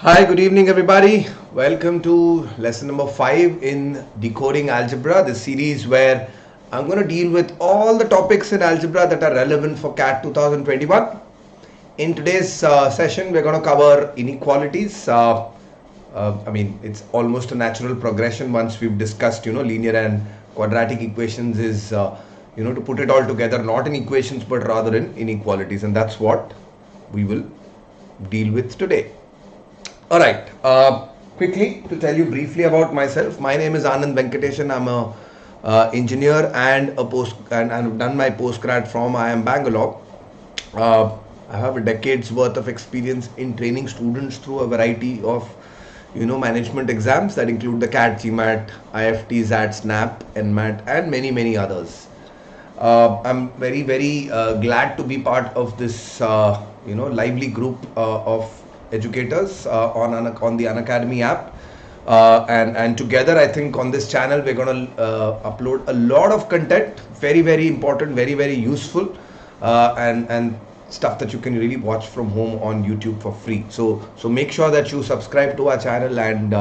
Hi, good evening, everybody. Welcome to lesson number 5 in Decoding Algebra, the series where I'm going to deal with all the topics in algebra that are relevant for CAT 2021. In today's session, we're going to cover inequalities. It's almost a natural progression once we've discussed, linear and quadratic equations is, to put it all together, not in equations, but rather in inequalities. And that's what we will deal with today. All right. Quickly to tell you briefly about myself. My name is Anand Venkatesan. I'm a engineer and I've done my postgrad from IIM Bangalore. I have a decade's worth of experience in training students through a variety of management exams that include the CAT, GMAT, IFT, ZAT, SNAP, NMAT, and many others. I'm very glad to be part of this lively group of educators on the Unacademy app, and together I think on this channel we're going to upload a lot of content, very important, very useful, and stuff that you can really watch from home on YouTube for free. So make sure that you subscribe to our channel and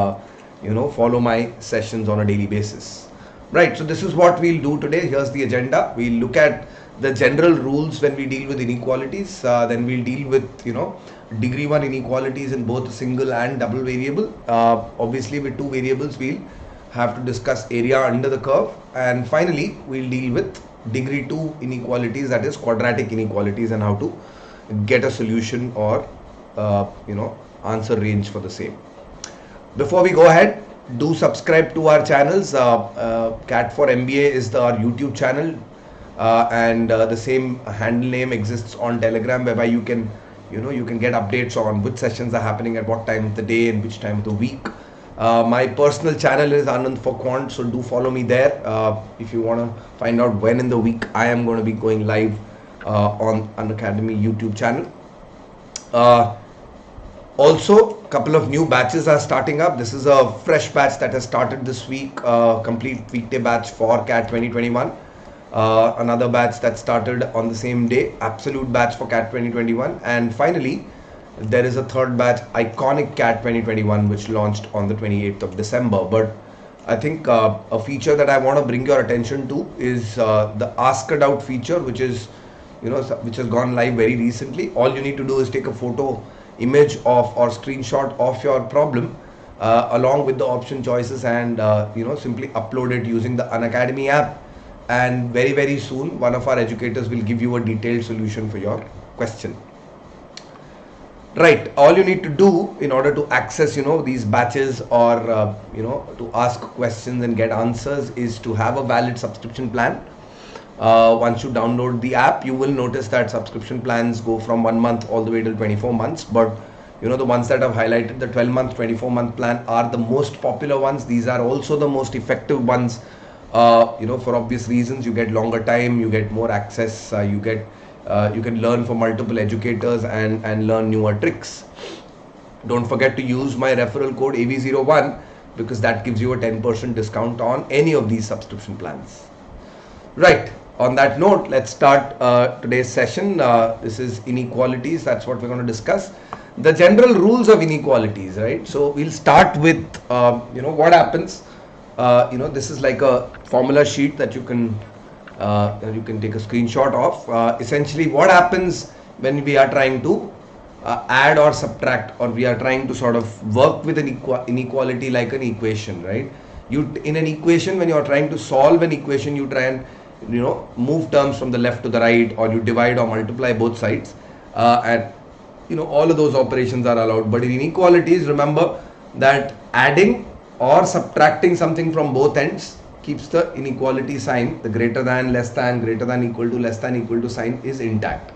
follow my sessions on a daily basis. Right, so this is what we'll do today. Here's the agenda. We'll look at the general rules when we deal with inequalities. Then we'll deal with degree 1 inequalities in both single and double variable. Obviously with two variables we'll have to discuss area under the curve, and finally we'll deal with degree 2 inequalities, that is quadratic inequalities, and how to get a solution or answer range for the same. Before we go ahead, do subscribe to our channels. CAT4MBA is our YouTube channel, and the same handle name exists on Telegram, whereby you can get updates on which sessions are happening at what time of the day and which time of the week. My personal channel is Anand for Quant, so do follow me there if you want to find out when in the week I am going to be going live on Unacademy YouTube channel. Also, a couple of new batches are starting up. This is a fresh batch that has started this week, complete weekday batch for CAT 2021. Another batch that started on the same day, absolute batch for CAT 2021, and finally there is a third batch, iconic CAT 2021, which launched on the 28th of December. But I think a feature that I want to bring your attention to is the Ask a Doubt feature, which has gone live very recently. All you need to do is take a photo, image of or screenshot of your problem along with the option choices, and simply upload it using the Unacademy app, and very soon one of our educators will give you a detailed solution for your question. Right, all you need to do in order to access these batches or to ask questions and get answers is to have a valid subscription plan. Once you download the app, you will notice that subscription plans go from 1 month all the way till 24 months. But the ones that I've highlighted, the 12-month, 24-month plan, are the most popular ones. These are also the most effective ones. For obvious reasons. You get longer time, you get more access, you can learn from multiple educators and learn newer tricks. Don't forget to use my referral code AV01, because that gives you a 10% discount on any of these subscription plans. Right, on that note, let's start today's session. This is inequalities. That's what we're going to discuss. The general rules of inequalities, right? So we'll start with what happens. This is like a formula sheet that you can take a screenshot of. Essentially, what happens when we are trying to add or subtract, or we are trying to sort of work with an inequality like an equation, right? In an equation, when you are trying to solve an equation, you try and move terms from the left to the right, or you divide or multiply both sides, and all of those operations are allowed. But in inequalities, remember that adding or subtracting something from both ends keeps the inequality sign, the greater than, less than, greater than, equal to, less than, equal to sign is intact.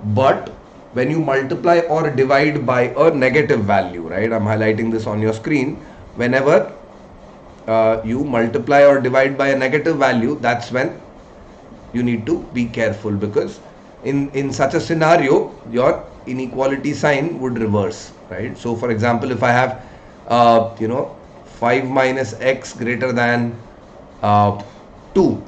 But when you multiply or divide by a negative value, right? I'm highlighting this on your screen. Whenever you multiply or divide by a negative value, that's when you need to be careful, because in such a scenario, your inequality sign would reverse, right? So for example, if I have 5 minus x greater than 2.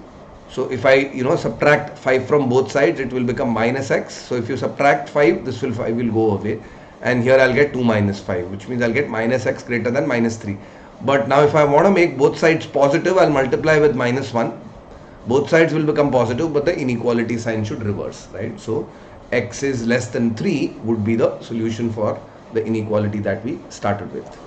So if I subtract 5 from both sides, it will become minus x. So if you subtract 5, 5 will go away. and here I'll get 2 minus 5, which means I'll get minus x greater than minus 3. But now if I want to make both sides positive, I'll multiply with minus 1. Both sides will become positive, but the inequality sign should reverse, right? So x is less than 3 would be the solution for the inequality that we started with.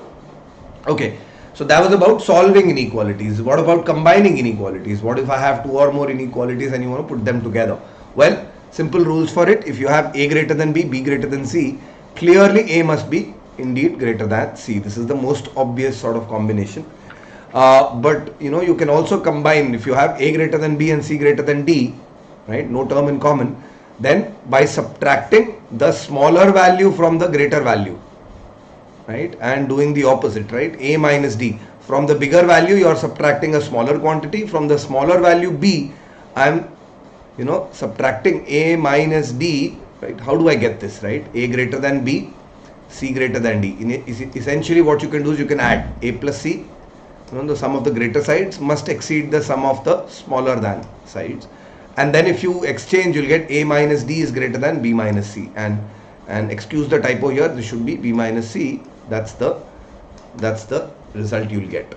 Okay, so that was about solving inequalities. What about combining inequalities? What if I have 2 or more inequalities and you want to put them together? Well, simple rules for it. If you have a greater than b, b greater than c, clearly a must be indeed greater than c. This is the most obvious sort of combination. But you know, you can also combine. If you have a greater than b and c greater than d, right, no term in common, then by subtracting the smaller value from the greater value, right, and doing the opposite, right, a minus d, from the bigger value you are subtracting a smaller quantity, from the smaller value b I am, you know, subtracting a minus d, right? How do I get this, right? A greater than b, c greater than d. Essentially what you can do is you can add a plus c. You know, the sum of the greater sides must exceed the sum of the smaller than sides, and then if you exchange, you'll get a minus d is greater than b minus c, and excuse the typo here, this should be b minus c. That's the result you'll get.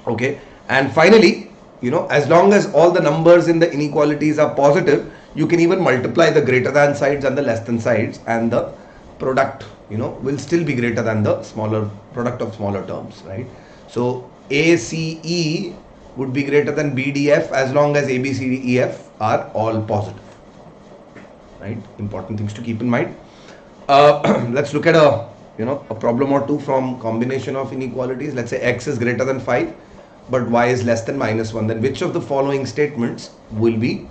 Okay, and finally, you know, as long as all the numbers in the inequalities are positive, you can even multiply the greater than sides and the less than sides, and the product, you know, will still be greater than the smaller product of smaller terms, right? So ACE would be greater than BDF as long as ABCDEF are all positive, right? Important things to keep in mind. Let's look at a problem or two from combination of inequalities. Let's say x is greater than 5 but y is less than minus 1, then which of the following statements will be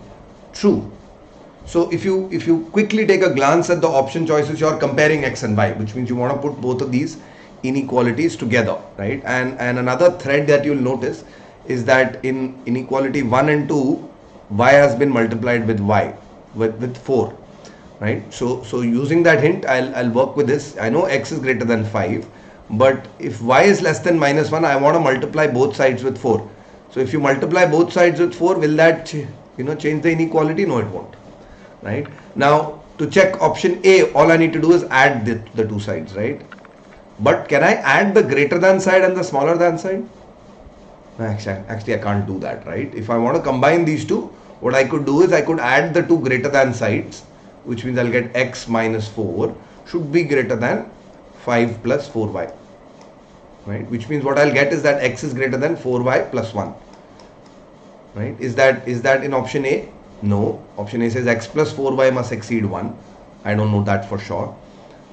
true? So if you quickly take a glance at the option choices, you are comparing x and y, which means you want to put both of these inequalities together, right? And another thread that you'll notice is that in inequality 1 and 2, y has been multiplied with y with 4, right? So using that hint, I'll work with this. I know x is greater than 5, but if y is less than minus 1, I want to multiply both sides with 4. So if you multiply both sides with 4, will that change the inequality? No, it won't, right? Now to check option A, all I need to do is add the two sides, right? But can I add the greater than side and the smaller than side? Actually I can't do that, right? If I want to combine these two, what I could do is I could add the two greater than sides, which means I'll get x minus 4 should be greater than 5 plus 4y, right? Which means what I'll get is that x is greater than 4y plus 1, right? Is that in option A? No. Option A says x plus 4y must exceed 1. I don't know that for sure.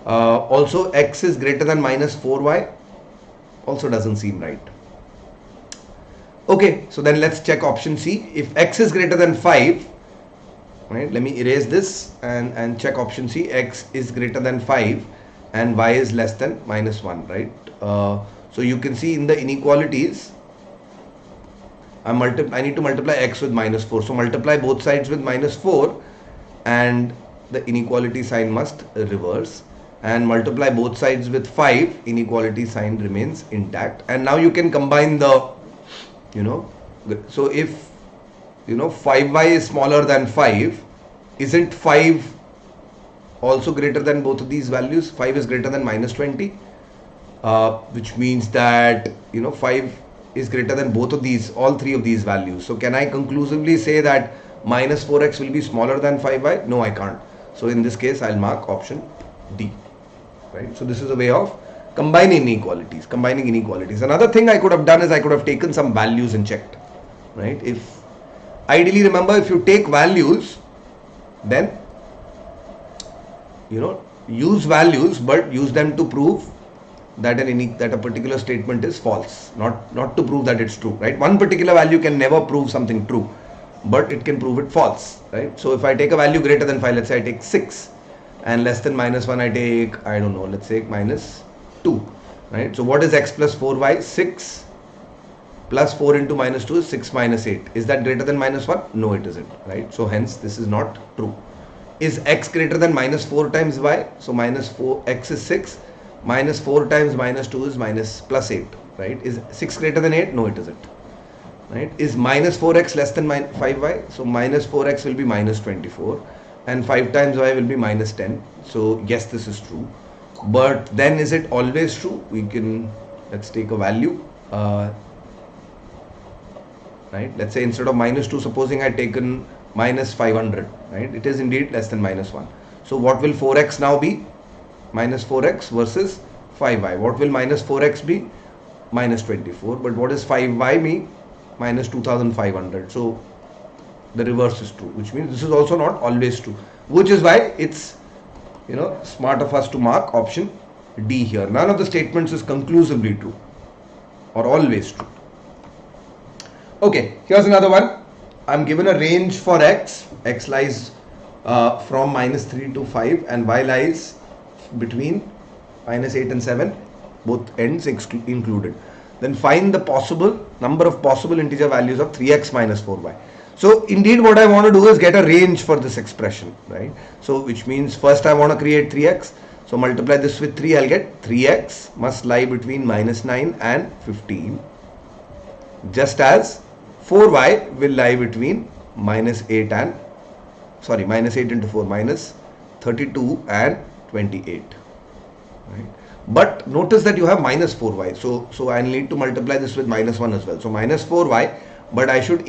Also x is greater than minus 4y also doesn't seem right. Okay, so then let's check option C. If x is greater than 5, right, let me erase this and check option C. X is greater than 5 and y is less than minus 1, right? So you can see in the inequalities, I need to multiply x with minus 4. So multiply both sides with minus 4 and the inequality sign must reverse, and multiply both sides with 5, inequality sign remains intact. And now you can combine the, so if 5y is smaller than 5, isn't 5 also greater than both of these values? 5 is greater than minus 20, which means that 5 is greater than both of these, all three of these values. So can I conclusively say that minus 4x will be smaller than 5y? No, I can't. So in this case I'll mark option D, right? So this is a way of combining inequalities. Another thing I could have done is I could have taken some values and checked, right? If ideally, remember, if you take values, then use values, but use them to prove that a particular statement is false, not to prove that it's true, right? One particular value can never prove something true, but it can prove it false, right? So if I take a value greater than 5, let's say I take 6, and less than minus 1 I take, I don't know, let's say minus 2, right? So what is x plus 4y? 6 plus 4 into minus 2 is 6 minus 8. Is that greater than minus 1? No, it isn't, right? So hence this is not true. Is x greater than minus 4 times y? So minus 4, x is 6, minus 4 times minus 2 is minus plus 8, right? Is 6 greater than 8? No, it isn't, right? Is minus 4x less than 5y? So minus 4x will be minus 24 and 5 times y will be minus 10. So yes, this is true. But then is it always true? We can, let's take a value, right? Let's say instead of -2, supposing I taken -500, right? It is indeed less than -1. So what will 4x now be? -4x versus 5y. What will -4x be? -24. But what is 5y mean? -2500. So the reverse is true, which means this is also not always true, which is why it's, you know, smart of us to mark option D here. None of the statements is conclusively true or always true. Okay, here's another one. I'm given a range for x. X lies from -3 to 5 and y lies between -8 and 7, both ends included. Then find the possible number of possible integer values of 3x minus 4y. So indeed what I want to do is get a range for this expression, right? So which means first I want to create 3x. So multiply this with 3, I'll get 3x must lie between -9 and 15. Just as 4y will lie between -8 and, sorry, -8 into 4, -32 and 28. Right? But notice that you have -4y. So I need to multiply this with -1 as well. So -4y, but I should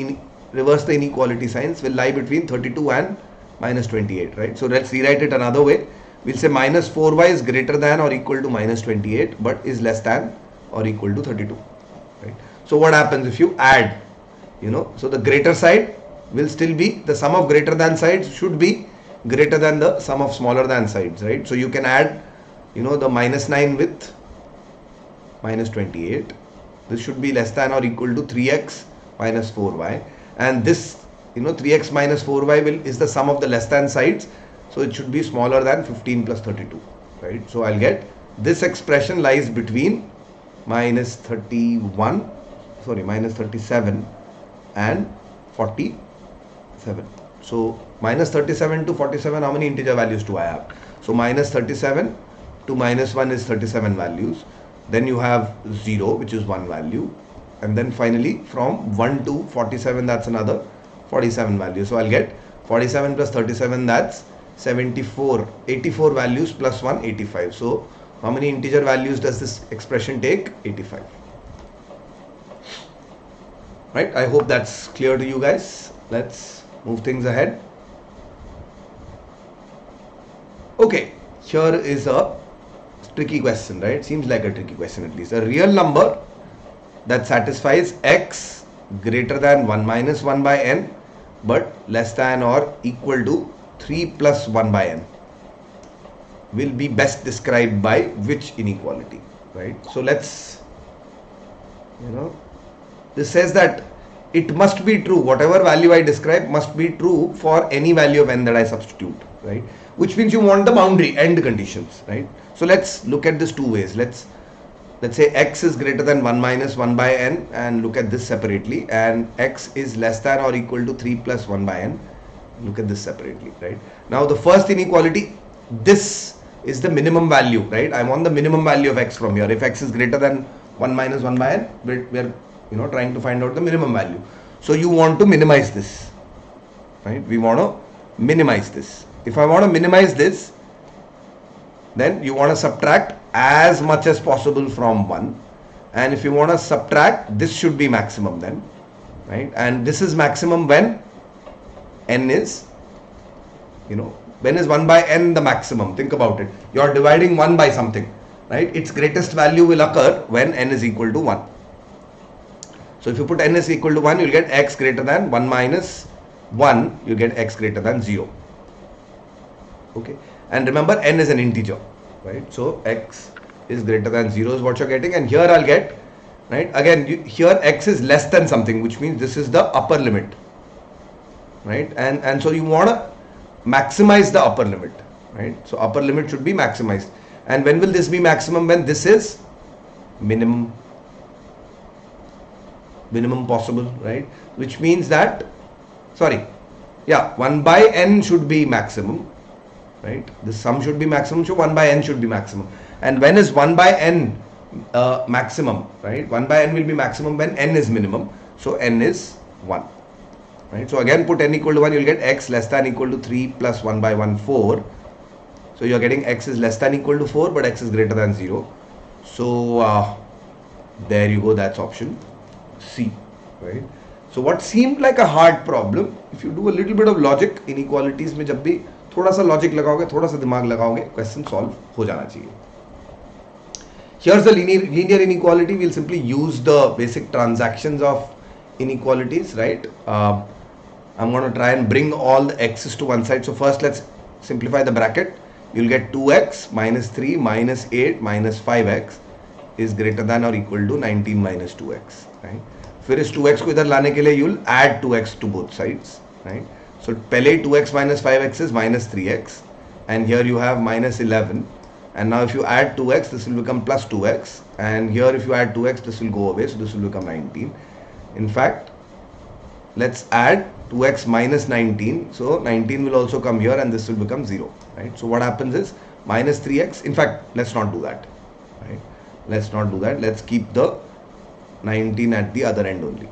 reverse the inequality signs, will lie between 32 and -28, right? So let's rewrite it another way. We'll say -4y is greater than or equal to -28, but is less than or equal to 32, right? So what happens if you add, you know, so the greater side will still be, the sum of greater than sides should be greater than the sum of smaller than sides, right? So you can add, you know, the -9 with -28. This should be less than or equal to 3x minus 4y. And this, you know, 3x minus 4y is the sum of the less than sides. So it should be smaller than 15 plus 32, right? So I'll get this expression lies between -37 and 47. So -37 to 47, how many integer values do I have? So -37 to -1 is 37 values. Then you have 0, which is 1 value. And then finally from 1 to 47, that's another 47 values. So I'll get 47 plus 37, that's 74, 84 values plus 1, 85. So how many integer values does this expression take? 85. Right? I hope that's clear to you guys. Let's move things ahead. Okay, here is a tricky question, right? Seems like a tricky question at least. A real number that satisfies x greater than 1 minus 1 by n but less than or equal to 3 plus 1 by n will be best described by which inequality, right? So let's, you know, this says that it must be true, whatever value I describe must be true for any value of n that I substitute, right? Which means you want the boundary end conditions, right? So let's look at this two ways. Let's say x is greater than 1 minus 1 by n and look at this separately, and x is less than or equal to 3 plus 1 by n. Look at this separately, right? Now the first inequality, this is the minimum value, right? I want the minimum value of x from here. If x is greater than 1 minus 1 by n, we're you know, trying to find out the minimum value. So you want to minimize this, right? We want to minimize this. If I want to minimize this, then you want to subtract as much as possible from 1. And if you want to subtract, this should be maximum then, right? And this is maximum when n is, you know, when is 1 by n the maximum? Think about it. You are dividing 1 by something, right? Its greatest value will occur when n is equal to 1. So if you put n is equal to 1, you'll get x greater than 1 minus 1, you get x greater than 0. Okay. And remember, n is an integer, right? So x is greater than 0 is what you're getting. And here I'll get, right? Again, here x is less than something, which means this is the upper limit, right? And so you want to maximize the upper limit, right? So upper limit should be maximized. And when will this be maximum? When this is minimum possible, right? Which means that, 1 by n should be maximum, right? This sum should be maximum, so 1 by n should be maximum. And when is 1 by n maximum, right? 1 by n will be maximum when n is minimum, so n is 1, right? So again, put n equal to 1, you'll get x less than equal to 3 plus 1 by 1, 4, So you're getting x is less than equal to 4, but x is greater than 0. So there you go, that's option C, right? So what seemed like a hard problem, if you do a little bit of logic, inequalities में जब भी थोड़ा सा logic लगाओगे, थोड़ा सा दिमाग लगाओगे, question solve हो जाना चाहिए. Here's the linear inequality. We'll simply use the basic transactions of inequalities, right? I'm going to try and bring all the x's to one side. So first let's simplify the bracket. You'll get 2x minus 3 minus 8 minus 5x is greater than or equal to 19 minus 2x, right? फिर इस 2x को इधर लाने के लिए you'll add 2x to both sides, right? So पहले 2x minus 5x is minus 3x, and here you have minus 11. And now if you add 2x, this will become plus 2x, and here if you add 2x, this will go away, so this will become 19. In fact, let's add 2x minus 19, so 19 will also come here and this will become 0, right? So what happens is minus 3x, in fact, let's not do that, right? Let's not do that, let's keep the 19 at the other end only,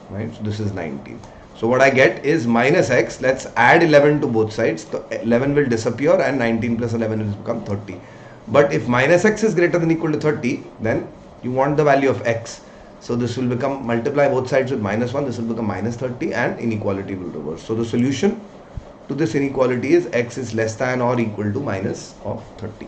right? So this is 19. So what I get is minus x, let's add 11 to both sides, so 11 will disappear and 19 plus 11 will become 30. But if minus x is greater than or equal to 30, then you want the value of x. So this will become, multiply both sides with minus 1, this will become minus 30 and inequality will reverse. So the solution to this inequality is x is less than or equal to minus of 30.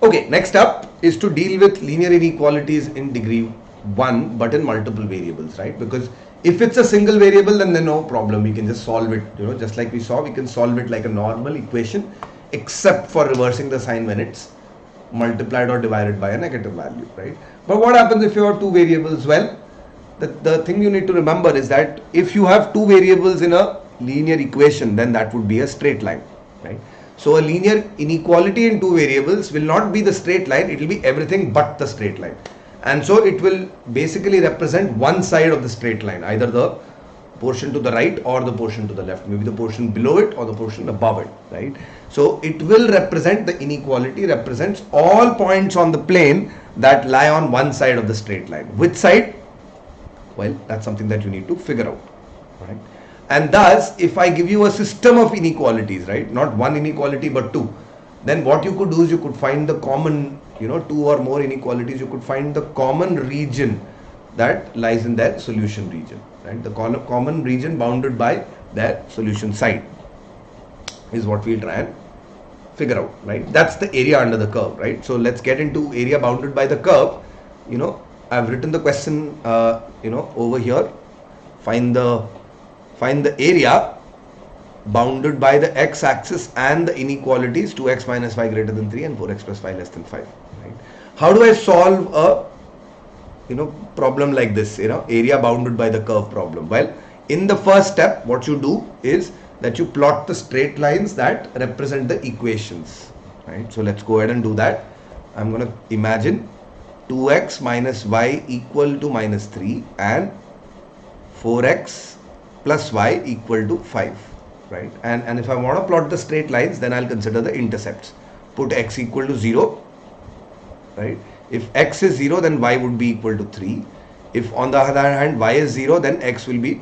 Okay, next up is to deal with linear inequalities in degree 1 but in multiple variables, right? Because if it's a single variable, then no problem, we can just solve it, just like we saw, we can solve it like a normal equation except for reversing the sign when it's multiplied or divided by a negative value, right? But what happens if you have two variables? Well, the thing you need to remember is that if you have two variables in a linear equation, then that would be a straight line, right? So a linear inequality in two variables will not be the straight line, it will be everything but the straight line. And so it will basically represent one side of the straight line, either the portion to the right or the portion to the left, maybe the portion below it or the portion above it, right? So it will represent, the inequality represents all points on the plane that lie on one side of the straight line. Which side? Well, that's something that you need to figure out, right? And thus, if I give you a system of inequalities, right, not one inequality but two, then what you could do is you could find the common, two or more inequalities, you could find the common region that lies in that solution region, right? The common region bounded by that solution side is what we'll try and figure out, right? That's the area under the curve, right? So let's get into area bounded by the curve. I've written the question, over here. Find the area bounded by the x-axis and the inequalities 2x minus 5 greater than 3 and 4x plus 5 less than 5. Right? How do I solve a problem like this, area bounded by the curve problem? Well, in the first step, what you do is that you plot the straight lines that represent the equations, right? So let's go ahead and do that. I'm going to imagine 2x minus y equal to minus 3 and 4x plus y equal to 5, right? And if I want to plot the straight lines, then I'll consider the intercepts. Put x equal to 0, right? If x is 0, then y would be equal to 3. If on the other hand y is 0, then x would be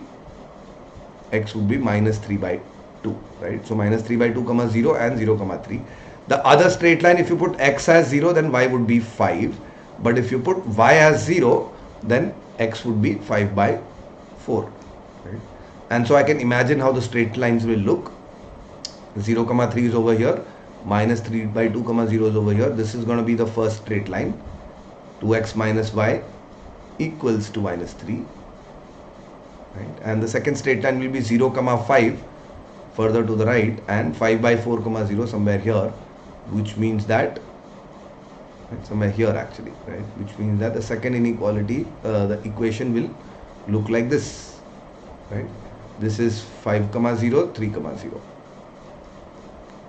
minus 3 by 2, right? So minus 3 by 2 comma 0 and 0 comma 3. The other straight line, if you put x as 0, then y would be 5. But if you put y as 0, then x would be 5 by 4, right? And so I can imagine how the straight lines will look. 0 comma 3 is over here, minus 3 by 2 comma 0 is over here. This is going to be the first straight line. 2x minus y equals to minus 3, right? And the second straight line will be 0 comma 5 further to the right and 5 by 4 comma 0 somewhere here, which means that somewhere here actually, right? Which means that the second inequality, the equation will look like this, right? This is 5 comma 0, 3 comma 0,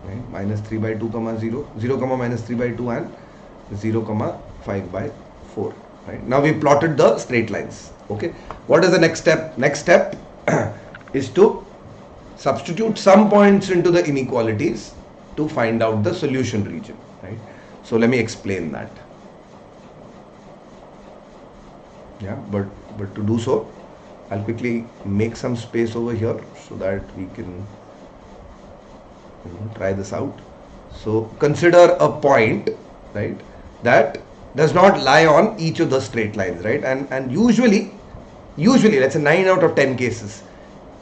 right? Minus 3 by 2 comma 0, 0 comma minus 3 by 2 and 0 comma 5 by 4, right? Now we plotted the straight lines. Okay, what is the next step? Next step is to substitute some points into the inequalities to find out the solution region, right? So let me explain that. Yeah, but to do so, I'll quickly make some space over here so that we can try this out. So consider a point, right, that does not lie on each of the straight lines, right? And usually let's say 9 out of 10 cases,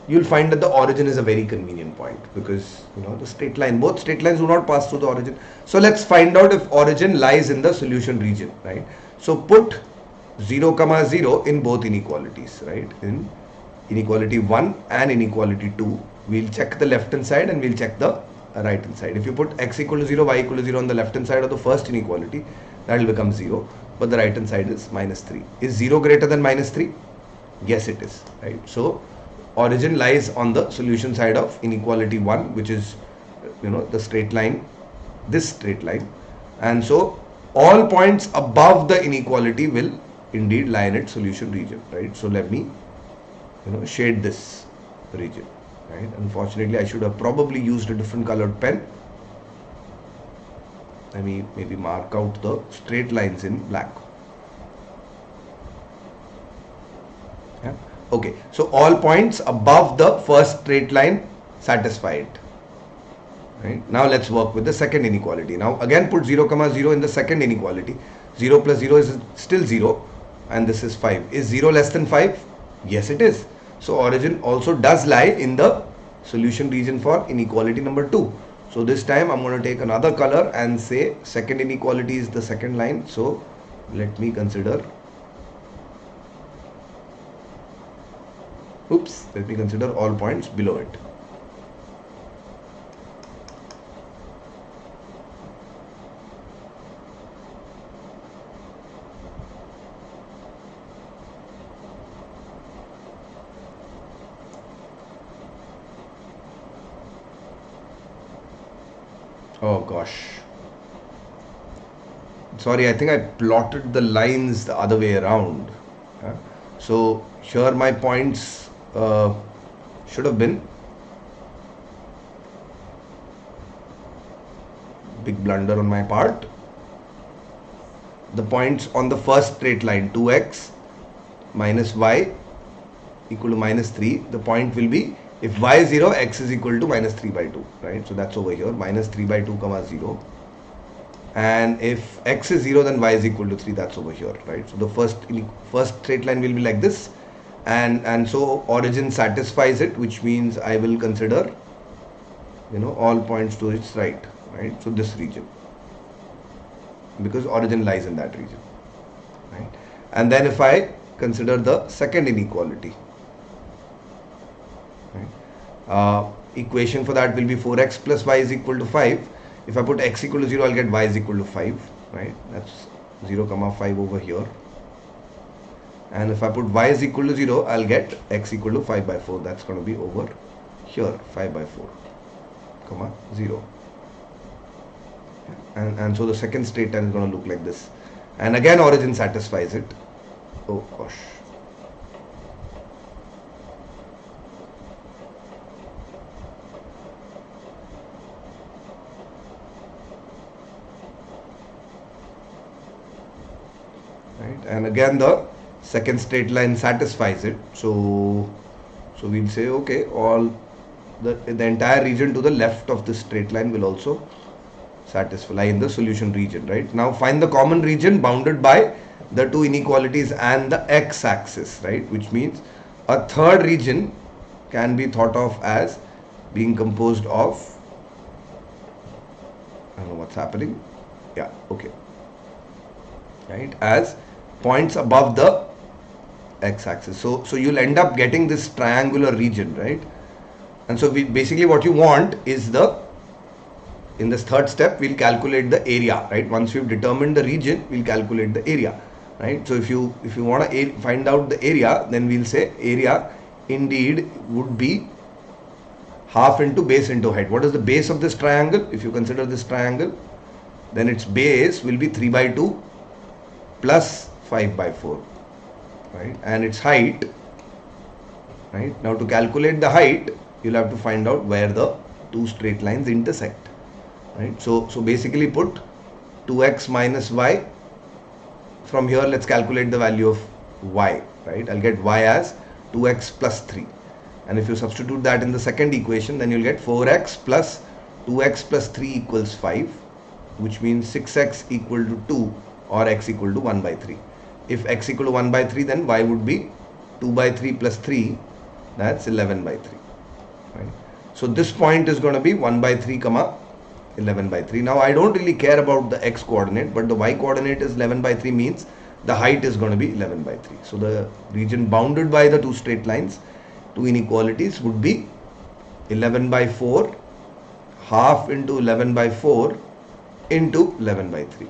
you'll find that the origin is a very convenient point, because the straight line, both straight lines do not pass through the origin. So let's find out if origin lies in the solution region, right? So put 0, 0 in both inequalities, right? In inequality 1 and inequality 2, we'll check the left hand side and we'll check the right hand side. If you put x equal to 0, y equal to 0 on the left hand side of the first inequality, that will become 0, but the right hand side is -3. Is 0 greater than -3? Yes, it is, right? So origin lies on the solution side of inequality 1, which is the straight line, this straight line, and so all points above the inequality will indeed lie in its solution region, right? So let me shade this region, right? Unfortunately, I should have probably used a different colored pen. Let me maybe mark out the straight lines in black. Yeah. Okay, so all points above the first straight line satisfy it. Right? Now let's work with the second inequality. Now again put 0, 0 in the second inequality. 0 plus 0 is still 0, and this is 5. Is 0 less than 5? Yes, it is. So origin also does lie in the solution region for inequality number 2. So this time I'm going to take another color and say second inequality is the second line. So let me consider, let me consider all points below it. Oh gosh, sorry, I think I plotted the lines the other way around. So here my points should have been, big blunder on my part, the points on the first straight line 2x minus y equal to -3, the point will be, if y is 0, x is equal to -3/2, right? So that's over here, -3/2 comma 0. And if x is 0, then y is equal to 3, that's over here, right? So the first straight line will be like this, and so origin satisfies it, which means I will consider all points to its right, right? So this region, because origin lies in that region, right? And then if I consider the second inequality, equation for that will be 4x plus y is equal to 5. If I put x equal to 0, I'll get y is equal to 5, right? That's 0, 5 over here. And if I put y is equal to 0, I'll get x equal to 5/4. That's going to be over here, 5/4, 0. And so the second straight line is going to look like this. And again, origin satisfies it. Oh gosh. Right, and again the second straight line satisfies it. So we'll say, okay, all the entire region to the left of this straight line will also lie in the solution region, right? Now find the common region bounded by the two inequalities and the x-axis, right? Which means a third region can be thought of as being composed of, I don't know what's happening, yeah, okay, right, as points above the x-axis. So you'll end up getting this triangular region, right? And so basically what you want is in this third step, we'll calculate the area, right? Once we've determined the region, we'll calculate the area, right? So if you want to find out the area, then we'll say area indeed would be half into base into height. What is the base of this triangle? If you consider this triangle, then its base will be 3/2 plus 5/4, right? And its height, right? Now to calculate the height, you'll have to find out where the two straight lines intersect, right? So basically put 2x minus y. From here, let's calculate the value of y, right? I'll get y as 2x plus 3. And if you substitute that in the second equation, then you'll get 4x plus 2x plus 3 equals 5, which means 6x equal to 2 or x equal to 1 by 3. If x equal to 1 by 3, then y would be 2 by 3 plus 3, that's 11 by 3. Right? So this point is going to be 1 by 3 comma 11 by 3. Now I don't really care about the x coordinate, but the y coordinate is 11 by 3, means the height is going to be 11 by 3. So the region bounded by the two straight lines, two inequalities, would be 11 by 4, half into 11 by 4 into 11 by 3.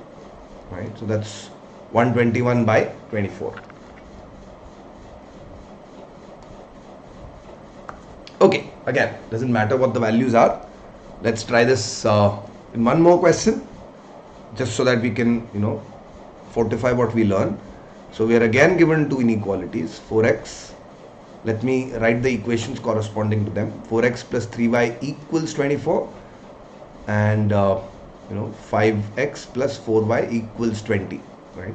Right? So that's 121 by 24. Okay, again, doesn't matter what the values are. Let's try this in one more question, just so that we can, fortify what we learn. So we are again given two inequalities, 4x. Let me write the equations corresponding to them. 4x plus 3y equals 24, and 5x plus 4y equals 20. Right?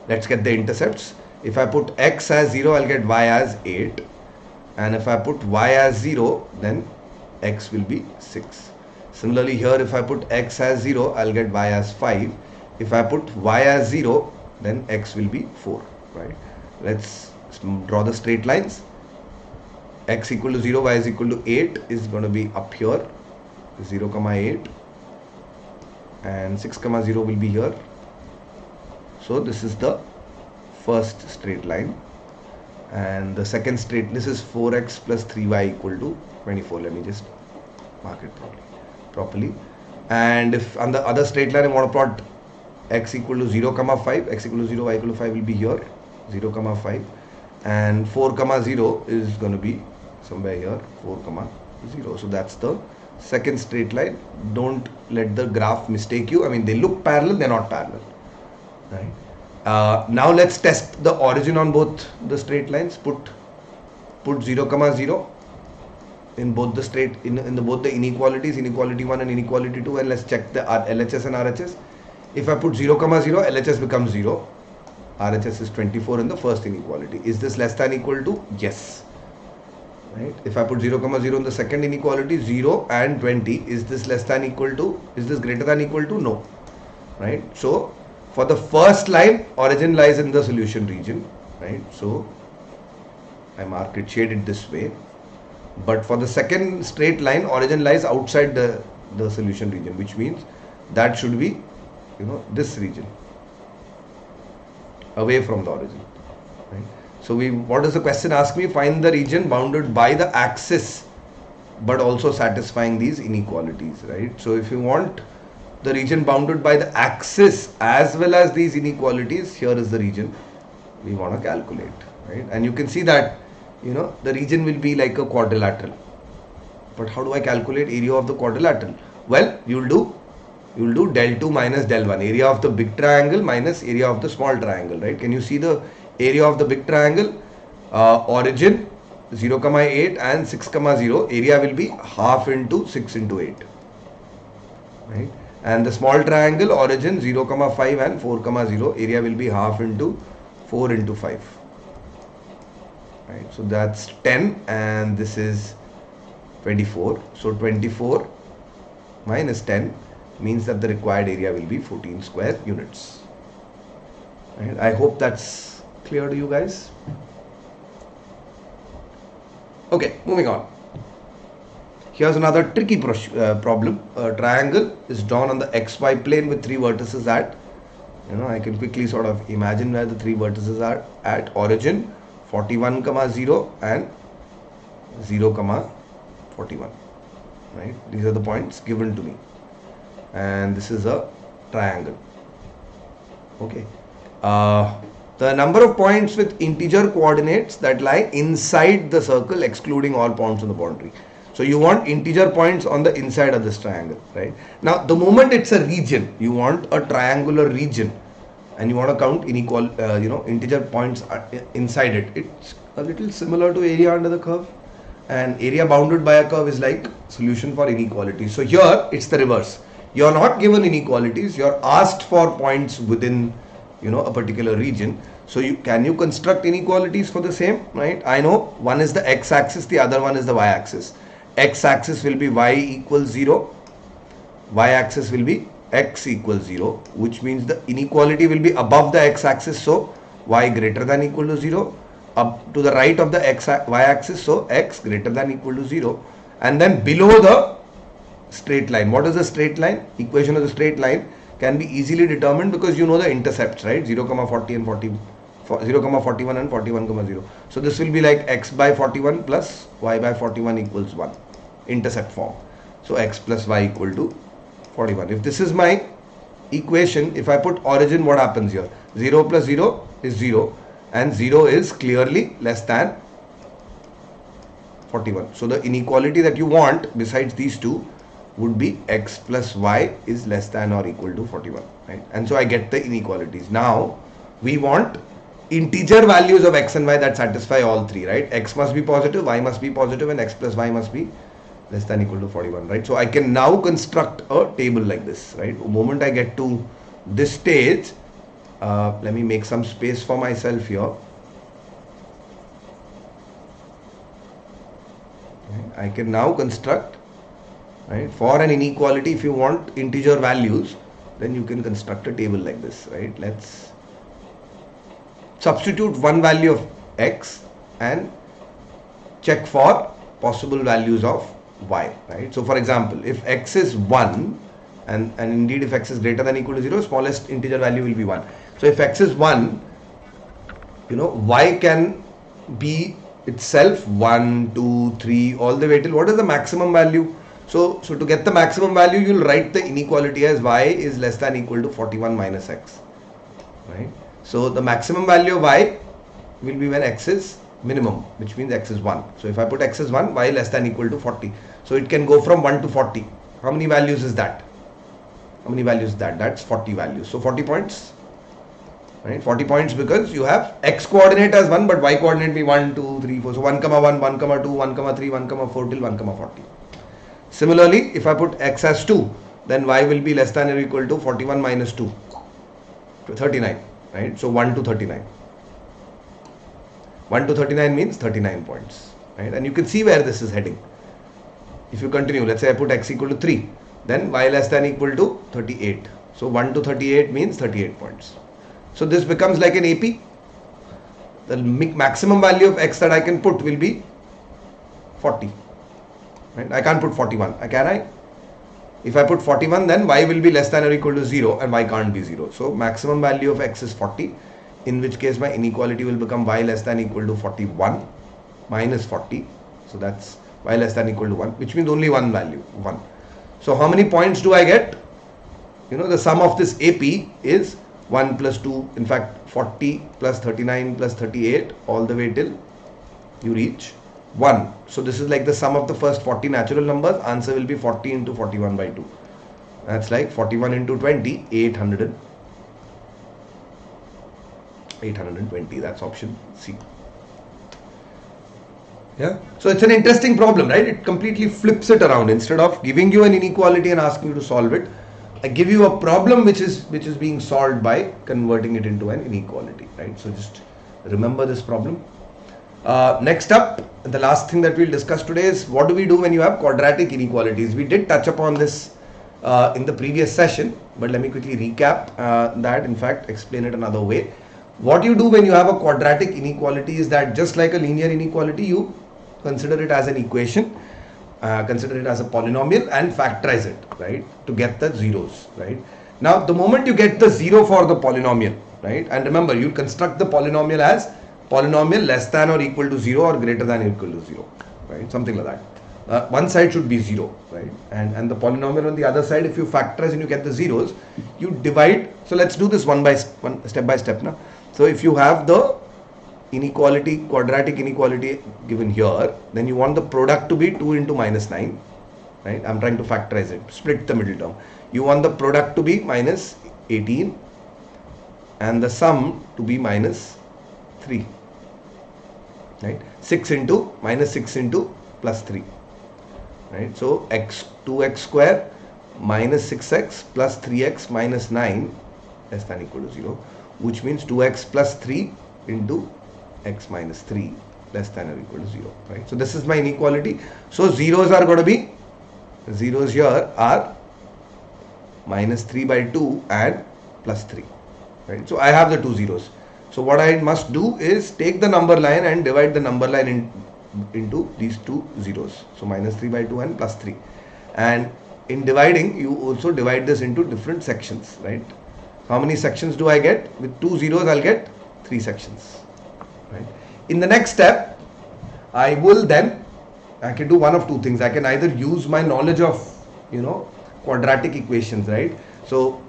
Let's get the intercepts. If I put x as 0, I'll get y as 8, and if I put y as 0, then x will be 6. Similarly here, if I put x as 0, I'll get y as 5. If I put y as 0, then x will be 4. Right? Let's draw the straight lines. X equal to 0, y is equal to 8 is going to be up here, 0 comma 8, and 6 comma 0 will be here. So this is the first straight line, and the second straight, this is 4x plus 3y equal to 24. Let me just mark it properly. And if on the other straight line I want to plot x equal to 0 comma 5, x equal to 0, y equal to 5 will be here, 0 comma 5, and 4 comma 0 is going to be somewhere here, 4 comma 0. So that's the second straight line. Don't let the graph mistake you. I mean, they look parallel, they're not parallel. Right? Now let's test the origin on both the straight lines. Put 0 comma 0 in both the both the inequalities, inequality 1 and inequality 2, and let's check the LHS and RHS. If I put 0 comma 0, LHS becomes 0, RHS is 24 in the first inequality. Is this less than equal to? Yes. Right? If I put 0 comma 0 in the second inequality, 0 and 20, is this less than equal to? Is this greater than equal to? No. Right? So for the first line, origin lies in the solution region. Right? So I mark it shaded this way. But for the second straight line, origin lies outside the solution region, which means that should be, this region, away from the origin. Right? So what does the question ask me? Find the region bounded by the axis, but also satisfying these inequalities. Right? So if you want the region bounded by the axis as well as these inequalities, here is the region we want to calculate. Right? And you can see that the region will be like a quadrilateral. But how do I calculate area of the quadrilateral? Well, you'll do del 2 minus del 1, area of the big triangle minus area of the small triangle. Right? Can you see the area of the big triangle? Origin 0 comma 8 and 6 comma 0, area will be half into 6 into 8. Right? And the small triangle, origin 0 comma 5 and 4 comma 0, area will be half into 4 into 5. Right? So that's 10 and this is 24. So 24 minus 10 means that the required area will be 14 square units. Right? I hope that's clear to you guys. Okay, moving on. Here's another tricky problem. A triangle is drawn on the xy plane with three vertices at, I can quickly sort of imagine where the three vertices are at. Origin 41 comma 0 and 0 comma 41. Right? These are the points given to me, and this is a triangle. Okay. The number of points with integer coordinates that lie inside the circle, excluding all points on the boundary. So you want integer points on the inside of this triangle, right? Now, the moment it's a region, you want a triangular region, and you want to count integer points inside it. It's a little similar to area under the curve, and area bounded by a curve is like solution for inequalities. So here it's the reverse. You're not given inequalities, you're asked for points within a particular region. So can you construct inequalities for the same, right? I know one is the x-axis, the other one is the y-axis. X-axis will be y equals 0, y-axis will be x equals 0, which means the inequality will be above the x-axis, so y greater than equal to 0, up to the right of the y-axis, so x greater than equal to 0, and then below the straight line. What is the straight line? Equation of the straight line can be easily determined because you know the intercepts, right? 0, 40 and 40, 0, 41 and 41, 0. So this will be like x by 41 plus y by 41 equals 1, intercept form. So x plus y equal to 41. If this is my equation, if I put origin, what happens here? 0 plus 0 is 0, and 0 is clearly less than 41. So the inequality that you want besides these two would be x plus y is less than or equal to 41, right? And so I get the inequalities. Now we want integer values of x and y that satisfy all three, right? X must be positive, y must be positive, and x plus y must be less than equal to 41, right? So I can now construct a table like this, right? The moment I get to this stage, let me make some space for myself here. I can now construct, right, for an inequality. If you want integer values, then you can construct a table like this, right? Let's substitute one value of x and check for possible values of y, right? So for example, if x is 1 and indeed if x is greater than equal to 0, smallest integer value will be 1. So if x is 1, y can be itself 1, 2, 3 all the way till what is the maximum value? So to get the maximum value, you will write the inequality as y is less than equal to 41 minus x, right? So the maximum value of y will be when x is minimum, which means x is 1. So if I put x is 1, y less than equal to 40. So it can go from 1 to 40. How many values is that? How many values is that? That's 40 values. So 40 points, right? 40 points because you have x coordinate as 1, but y coordinate be 1, 2, 3, 4. So 1, 1, 1, 2, 1, 3, 1, 4 till 1, 40. Similarly, if I put x as 2, then y will be less than or equal to 41 minus 2, 39, right? So 1 to 39. 1 to 39 means 39 points, right? And you can see where this is heading. If you continue, let's say I put x equal to 3, then y less than equal to 38. So 1 to 38 means 38 points. So this becomes like an AP. The maximum value of x that I can put will be 40. Right? I can't put 41. Can I? If I put 41, then y will be less than or equal to 0 and y can't be 0. So maximum value of x is 40, in which case my inequality will become y less than equal to 41 minus 40. So that's y less than equal to 1, which means only one value, 1. So how many points do I get? The sum of this AP is 1 plus 2, in fact 40 plus 39 plus 38 all the way till you reach 1. So this is like the sum of the first 40 natural numbers. Answer will be 40 into 41 by 2. That's like 41 into 20, 820. That's option C. Yeah. So it's an interesting problem, right? It completely flips it around. Instead of giving you an inequality and asking you to solve it, I give you a problem which is being solved by converting it into an inequality, right? So just remember this problem. Next up, the last thing that we'll discuss today is what do we do when you have quadratic inequalities. We did touch upon this in the previous session, but let me quickly recap that, in fact, explain it another way. What you do when you have a quadratic inequality is that just like a linear inequality, you consider it as an equation, consider it as a polynomial and factorize it, right, to get the zeros, right. Now, the moment you get the zero for the polynomial, right, and remember, you construct the polynomial as polynomial less than or equal to 0 or greater than or equal to 0, right, something like that. One side should be 0, right, and the polynomial on the other side, if you factorize and you get the zeros, you divide. So let's do this one step by step now. So if you have the inequality, quadratic inequality given here, then you want the product to be 2 into minus 9, right? I'm trying to factorize it, split the middle term. You want the product to be minus 18 and the sum to be minus 3, right? 6 into minus 6 into plus 3, right? So 2x square minus 6x plus 3x minus 9 less than equal to 0. which means 2x plus 3 into x minus 3 less than or equal to 0, right? So this is my inequality. So zeros are going to be, zeros here are minus 3 by 2 and plus 3, right? So I have the two zeros. So what I must do is take the number line and divide the number line into these two zeros. So minus 3 by 2 and plus 3. And in dividing, you also divide this into different sections, right? How many sections do I get? With two zeros, I'll get 3 sections, right? In the next step, I can do one of two things. I can either use my knowledge of, quadratic equations, right? So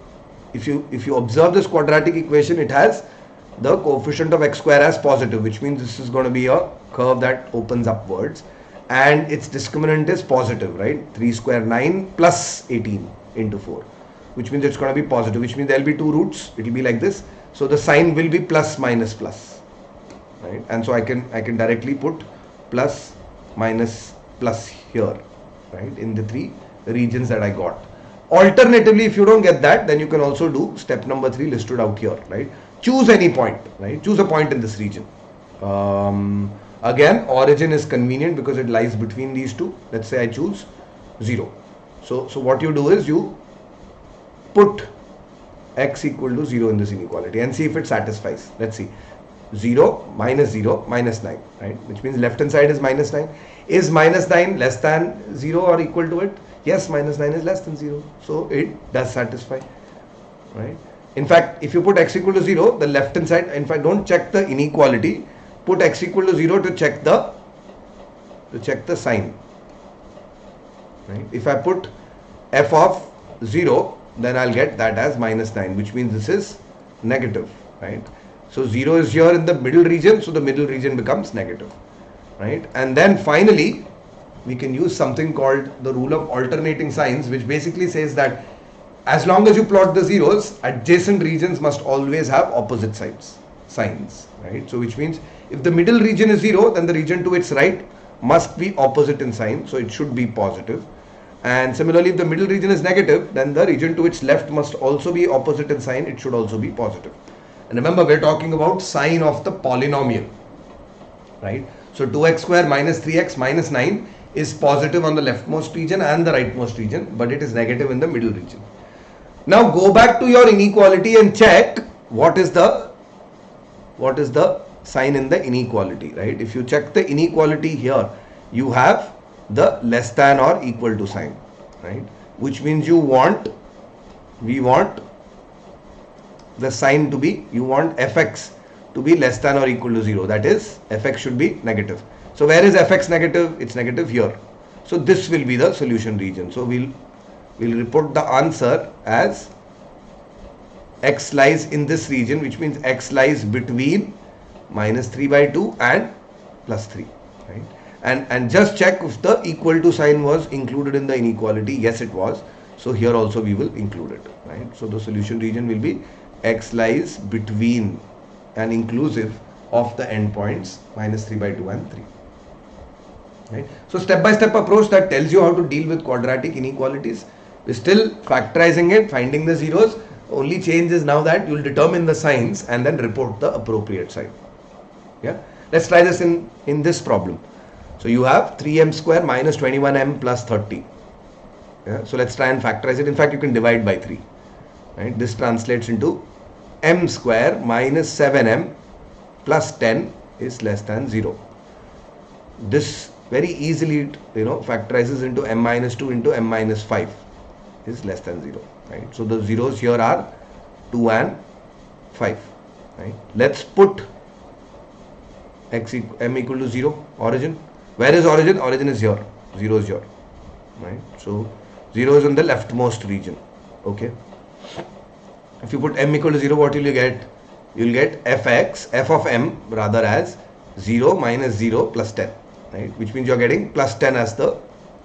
if you observe this quadratic equation, it has the coefficient of x square as positive, which means this is going to be a curve that opens upwards, and its discriminant is positive, right? 3 square 9 plus 18 into 4, which means it's going to be positive, which means there will be two roots. It will be like this. So the sign will be plus minus plus, right? And so I can directly put plus minus plus here, right, in the 3 regions that I got. Alternatively, if you don't get that, then you can also do step number 3 listed out here, right? Choose any point, right? Choose a point in this region. Again, origin is convenient because it lies between these two. Let's say I choose 0. So what you do is you put x equal to 0 in this inequality and see if it satisfies. Let's see. 0 minus 9, right? Which means left hand side is minus 9. Is minus 9 less than 0 or equal to it? Yes, minus 9 is less than 0. So it does satisfy, right? In fact, if you put x equal to 0, the left hand side, in fact, don't check the inequality. Put x equal to 0 to check the sign, right? If I put f of 0, then I'll get that as minus 9, which means this is negative, right? So 0 is here in the middle region, so the middle region becomes negative, right? And then finally, we can use something called the rule of alternating signs, which basically says that as long as you plot the zeros, adjacent regions must always have opposite signs, right? So which means if the middle region is 0, then the region to its right must be opposite in sign, so it should be positive. And similarly, if the middle region is negative, then the region to its left must also be opposite in sign, it should also be positive. And remember, we're talking about sign of the polynomial, right? So 2x square minus 3x minus 9 is positive on the leftmost region and the rightmost region, but it is negative in the middle region. Now go back to your inequality and check what is the sign in the inequality, right? If you check the inequality here, you have the less than or equal to sign, right? Which means we want the sign to be, you want fx to be less than or equal to 0. That is, fx should be negative. So where is fx negative? It's negative here. So this will be the solution region. So we'll report the answer as x lies in this region, which means x lies between minus 3 by 2 and plus 3, right? And just check if the equal to sign was included in the inequality. Yes, it was. So here also we will include it, right? So the solution region will be x lies between and inclusive of the endpoints minus 3 by 2 and 3. Right? So step-by-step approach that tells you how to deal with quadratic inequalities. We're still factorizing it, finding the zeros. Only change is now that you'll determine the signs and then report the appropriate sign. Yeah. Let's try this in this problem. So you have 3m square minus 21m plus 30. Yeah. So let's try and factorize it. In fact, you can divide by 3. Right? This translates into m square minus 7m plus 10 is less than 0. This very easily factorizes into m minus 2 into m minus 5 is less than 0, right? So the zeros here are 2 and 5, right? Let's put m equal to 0, origin. Where is origin? Origin is here, 0 is here, right? So 0 is in the leftmost region, okay? If you put m equal to 0, what will you get? You will get f of m rather as 0 minus 0 plus 10. Right, which means you are getting plus 10 as the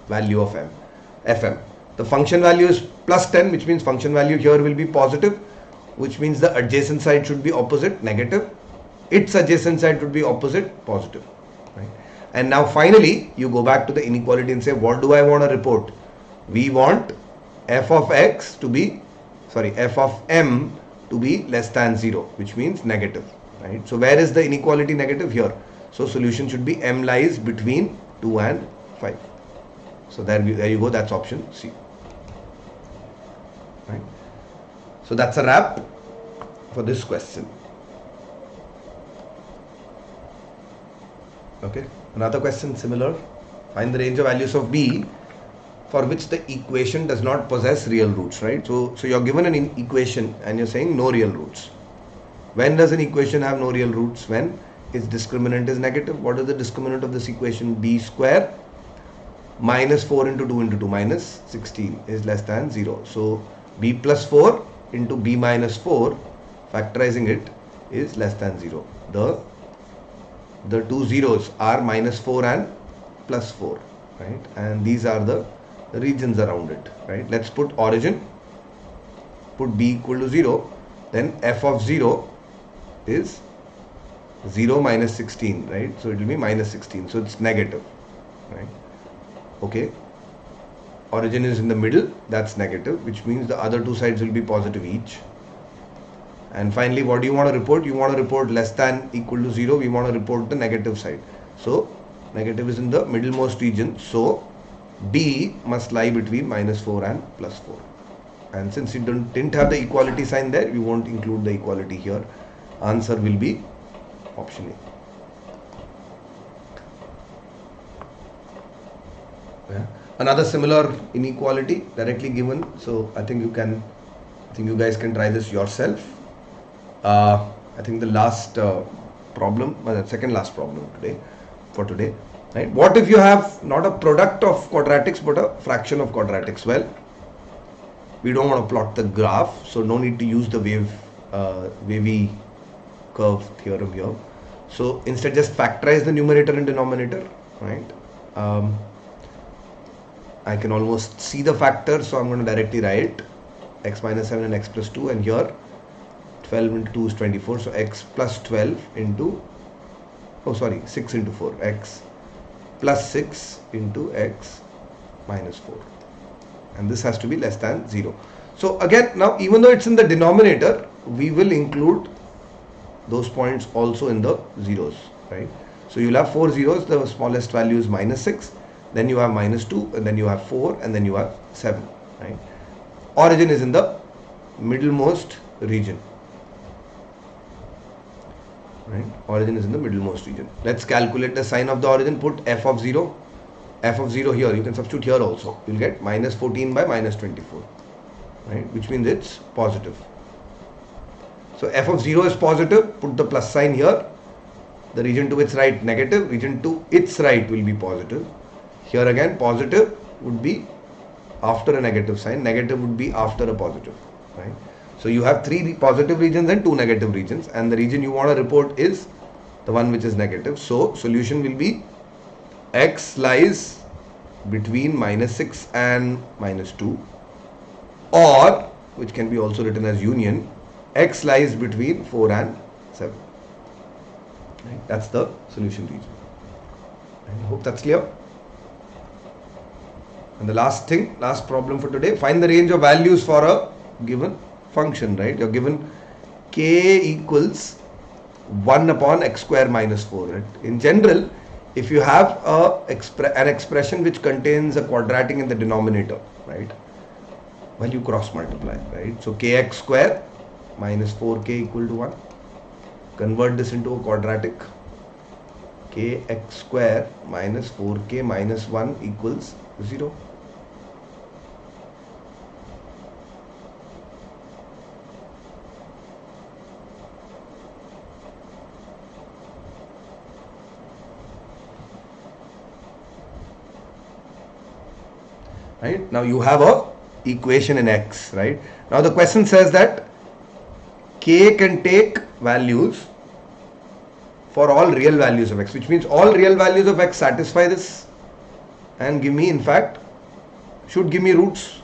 value of fm. The function value is plus 10, which means function value here will be positive, which means the adjacent side should be opposite, negative. Its adjacent side would be opposite, positive. Right? And now finally, you go back to the inequality and say, what do I want to report? We want f of m to be to be less than 0, which means negative, right? So where is the inequality negative? Here. So solution should be m lies between 2 and 5. So there you go, that's option C. Right? So that's a wrap for this question. Okay, another question similar. Find the range of values of B for which the equation does not possess real roots, right? So you're given an equation and you're saying no real roots. When does an equation have no real roots? When its discriminant is negative. What is the discriminant of this equation? B square minus 4 into 2 into 2 minus 16 is less than 0. So B plus 4 into B minus 4, factorizing it, is less than 0. The two zeros are minus 4 and plus 4, right? And these are the regions around it, right? Let's put origin, put B equal to 0, then f of 0 is 0 minus 16, right? So it will be minus 16, so it's negative, right? Okay, origin is in the middle, that's negative, which means the other two sides will be positive each. And finally, what do you want to report? You want to report less than equal to 0. We want to report the negative side. So negative is in the middlemost region. So B must lie between minus 4 and plus 4. And since it didn't have the equality sign there, we won't include the equality here. Answer will be option A. Yeah. Another similar inequality directly given. So I think you guys can try this yourself. I think the last problem, the second last problem for today, right? What if you have not a product of quadratics but a fraction of quadratics? Well, we don't want to plot the graph, so no need to use the wavy curve theorem here. So instead, just factorize the numerator and denominator, right? I can almost see the factors, so I'm going to directly write x minus 7 and x plus 2, and here 12 into 2 is 24, so x plus 12 into, 6 into 4, x plus 6 into x minus 4, and this has to be less than 0. So again, now even though it's in the denominator, we will include those points also in the zeros, right? So you'll have 4 zeros, the smallest value is minus 6, then you have minus 2, and then you have 4, and then you have 7, right? Origin is in the middlemost region. Right? Origin is in the middlemost region. Let's calculate the sign of the origin. Put f of 0. F of 0 here. You can substitute here also. You'll get minus 14 by minus 24. Right? Which means it's positive. So f of 0 is positive. Put the plus sign here. The region to its right negative. Region to its right will be positive. Here again positive would be after a negative sign. Negative would be after a positive. Right? So you have 3 positive regions and 2 negative regions, and the region you want to report is the one which is negative. So solution will be x lies between minus 6 and minus 2, or which can be also written as union, x lies between 4 and 7. Right? That's the solution region. I hope that's clear. And the last problem for today, find the range of values for a given function, right? You're given k equals 1 upon x square minus 4, right? In general, if you have an expression which contains a quadratic in the denominator, right? Well, you cross multiply, right? So kx square minus 4k equal to 1. Convert this into a quadratic. Kx square minus 4k minus 1 equals 0. Right? Now you have a equation in x, right? Now the question says that k can take values for all real values of x, which means all real values of x satisfy this and give me, in fact, should give me roots,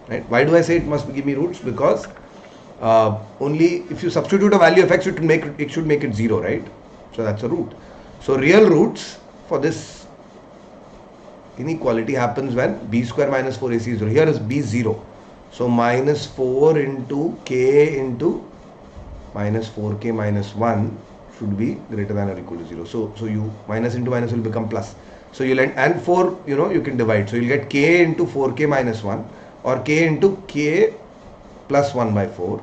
right? Why do I say it must give me roots? Because only if you substitute a value of x, it should make it 0, right? So that's a root. So real roots for this inequality happens when b square minus 4ac is 0. Here is b 0. So minus 4 into k into minus 4k minus 1 should be greater than or equal to 0. So you minus into minus will become plus. So you'll end, and 4, you can divide. So you'll get k into 4k minus 1 or k into k plus 1 by 4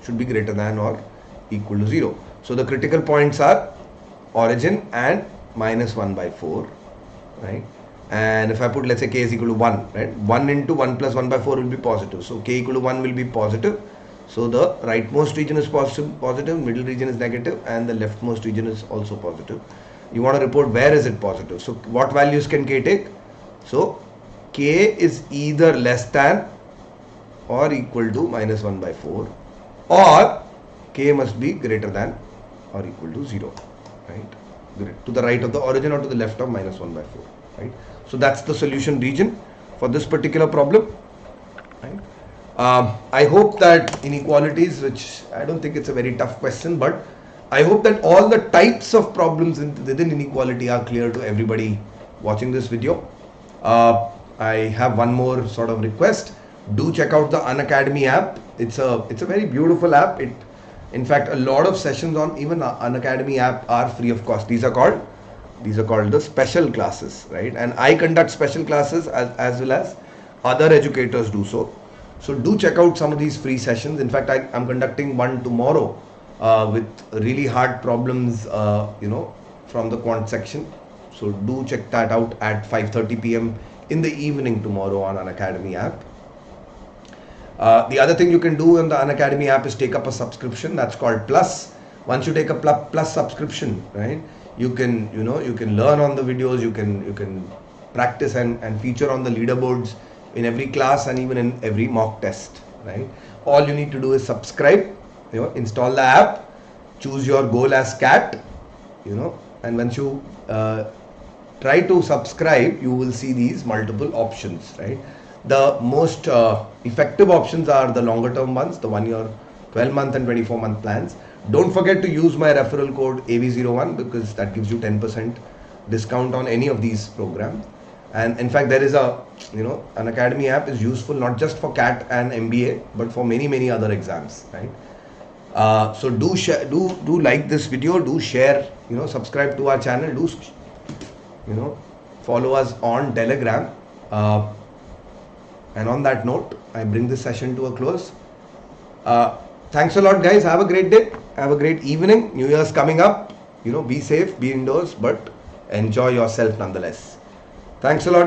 should be greater than or equal to 0. So the critical points are origin and minus 1 by 4, right? And if I put, let's say, k is equal to 1, right? 1 into 1 plus 1 by 4 will be positive. So k equal to 1 will be positive. So the rightmost region is positive, middle region is negative, and the leftmost region is also positive. You want to report where is it positive. So what values can k take? So k is either less than or equal to minus 1 by 4, or k must be greater than or equal to 0, right? To the right of the origin or to the left of minus 1 by 4, right? So that's the solution region for this particular problem, right? I hope that inequalities, which I don't think it's a very tough question, but I hope that all the types of problems within inequality are clear to everybody watching this video. I have one more sort of request. Do check out the Unacademy app. It's a very beautiful app. In fact, a lot of sessions on even Unacademy app are free of cost. These are called the special classes, right? And I conduct special classes as well as other educators do so. So do check out some of these free sessions. In fact, I'm conducting one tomorrow with really hard problems, from the quant section. So do check that out at 5:30 p.m. in the evening tomorrow on Unacademy app. The other thing you can do on the Unacademy app is take up a subscription. That's called Plus. Once you take a plus subscription, right, you can learn on the videos. You can practice and feature on the leaderboards in every class and even in every mock test, right? All you need to do is subscribe, install the app, choose your goal as CAT, and once you try to subscribe, you will see these multiple options, right? The most effective options are the longer term ones, the 1 year, 12-month and 24-month plans. Don't forget to use my referral code AV01 because that gives you 10% discount on any of these programs. And in fact, there is Unacademy app is useful not just for CAT and MBA, but for many other exams, right? So do share, do like this video, do share, subscribe to our channel, do follow us on Telegram. And on that note, I bring this session to a close. Thanks a lot, guys. Have a great day. Have a great evening. New Year's coming up. Be safe, be indoors, but enjoy yourself nonetheless. Thanks a lot.